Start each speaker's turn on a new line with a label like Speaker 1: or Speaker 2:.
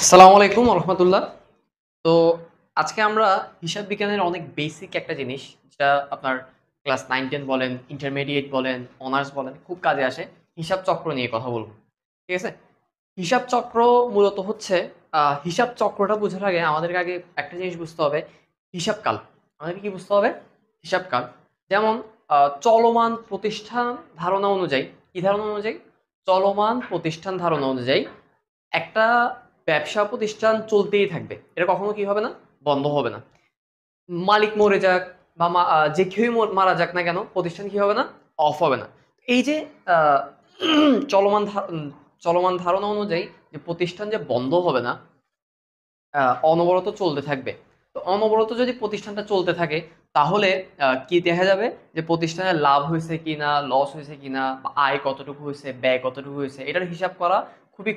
Speaker 1: আসসালামু আলাইকুম রহমতুল্লাহ। তো আজকে আমরা হিসাব বিজ্ঞানের অনেক বেসিক একটা জিনিস, যেটা আপনার ক্লাস 9-10 বলেন, ইন্টারমিডিয়েট বলেন, অনার্স বলেন, খুব কাজে আসে। হিসাব চক্র নিয়ে কথা বলব। ঠিক আছে? হিসাব চক্র মূলত হচ্ছে হিসাব চক্রটা বোঝার আগে আমাদেরকে আগে একটা জিনিস বুঝতে হবে, হিসাবকাল। আমাদেরকে কি বুঝতে হবে? হিসাবকাল। যেমন চলমান প্রতিষ্ঠান ধারণা অনুযায়ী, কি ধারণা অনুযায়ী? চলমান প্রতিষ্ঠান ধারণা অনুযায়ী একটা ব্যবসা প্রতিষ্ঠান চলতেই থাকবে। এটা কখনো কি হবে না? বন্ধ হবে না। মালিক মরে যাক বা যে কেউই মারা যাক না কেন, প্রতিষ্ঠান কি হবে না? অফ হবে না। এই যে আ চলমান ধা উম চলমান ধারণা অনুযায়ী যে প্রতিষ্ঠান যে বন্ধ হবে না, আ অনবরত চলতে থাকবে। তো অনবরত যদি প্রতিষ্ঠানটা চলতে থাকে, তাহলে কি দেখা যাবে? যে প্রতিষ্ঠানের লাভ হইছে কিনা, লস হইছে কিনা, বা আয় কতটুকু হইছে, ব্যয় কতটুকু হইছে, এটার হিসাব করা খুবই